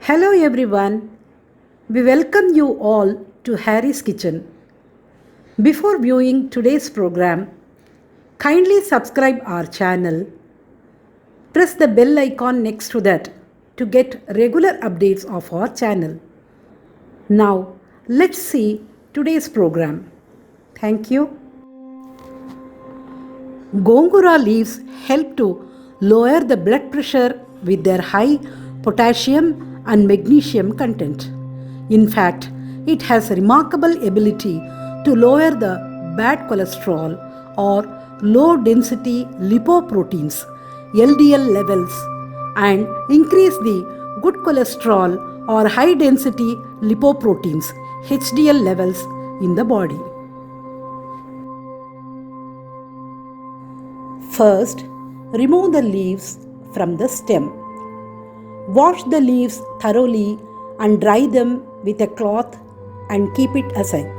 Hello everyone. We welcome you all to Harry's Kitchen. Before viewing today's program, kindly subscribe our channel. Press the bell icon next to that to get regular updates of our channel. Now, let's see today's program. Thank you. Gongura leaves help to lower the blood pressure with their high potassium and magnesium content. In fact, it has a remarkable ability to lower the bad cholesterol or low density lipoproteins LDL levels and increase the good cholesterol or high density lipoproteins HDL levels in the body. First, remove the leaves from the stem. Wash the leaves thoroughly and dry them with a cloth and keep it aside.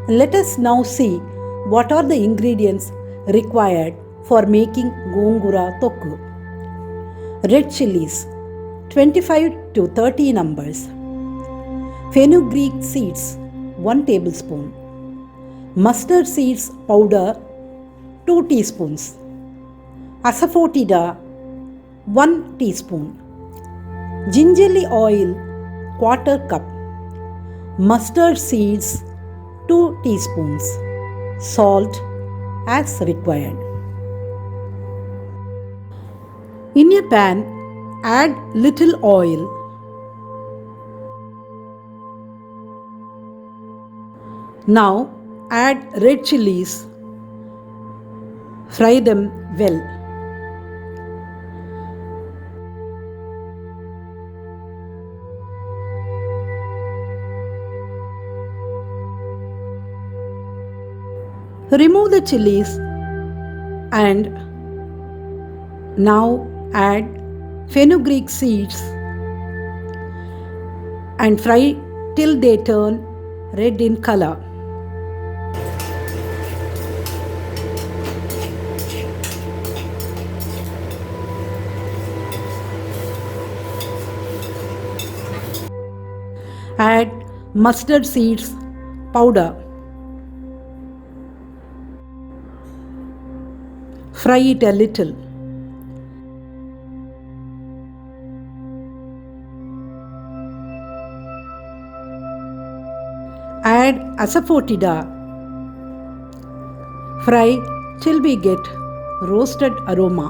Let us now see what are the ingredients required for making Gongura tokku. Red chilies, 25 to 30 numbers. Fenugreek seeds, 1 tablespoon. Mustard seeds powder, 2 teaspoons. Asafoetida, 1 teaspoon. Gingerly oil, 1/4 cup. Mustard seeds, 2 teaspoons. Salt as required. In a pan, add little oil. Now add red chilies. Fry them well. Remove the chilies and now add fenugreek seeds and fry till they turn red in color. Add mustard seeds powder. Fry it a little. Add asafoetida. Fry till we get roasted aroma.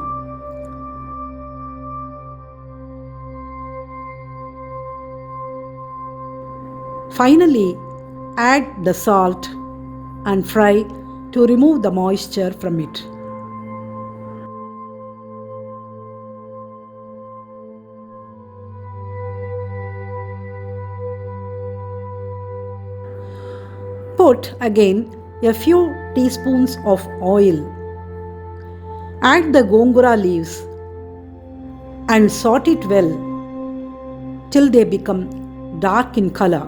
Finally, add the salt and fry to remove the moisture from it. Put again a few teaspoons of oil. Add the gongura leaves and saute it well till they become dark in color.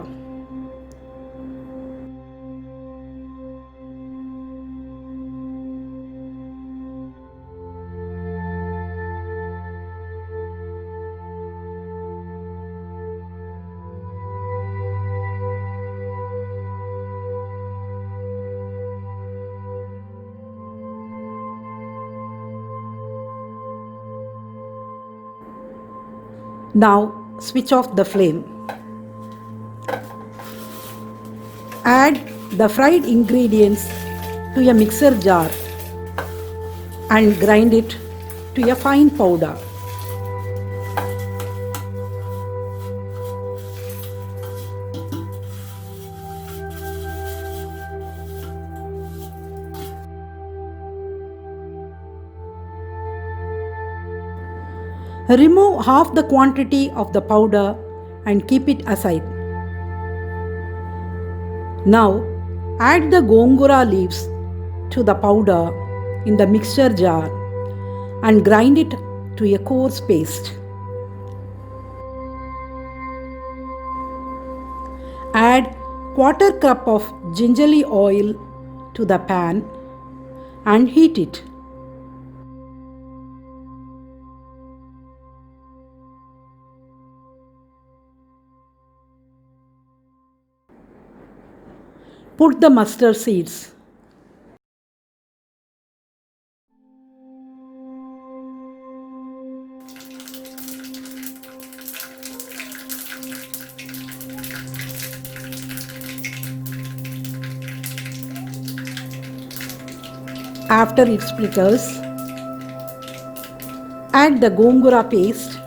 Now switch off the flame. Add the fried ingredients to a mixer jar and grind it to a fine powder. Remove half the quantity of the powder and keep it aside. Now add the gongura leaves to the powder in the mixture jar and grind it to a coarse paste. Add 1/4 cup of gingerly oil to the pan and heat it. Put the mustard seeds. After it sprinkles, add the Gongura paste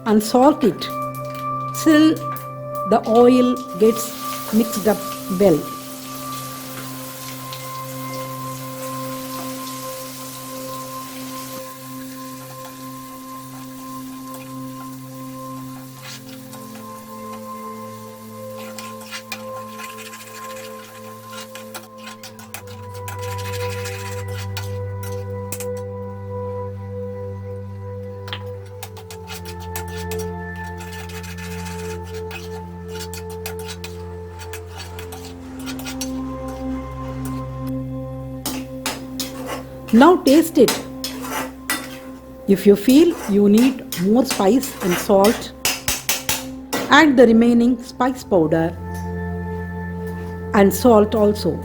and salt it till the oil gets mixed up well. Now taste it. If you feel you need more spice and salt, add the remaining spice powder and salt also.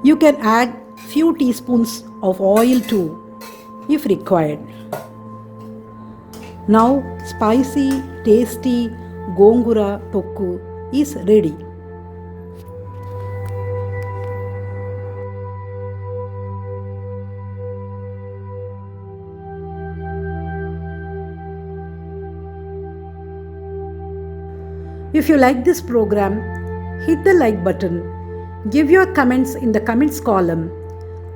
You can add few teaspoons of oil too if required. Now spicy, tasty Gongura Tokku is ready. If you like this program, hit the like button, give your comments in the comments column,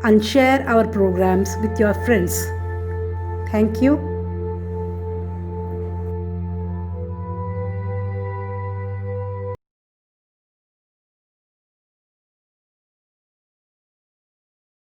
and share our programs with your friends. Thank you.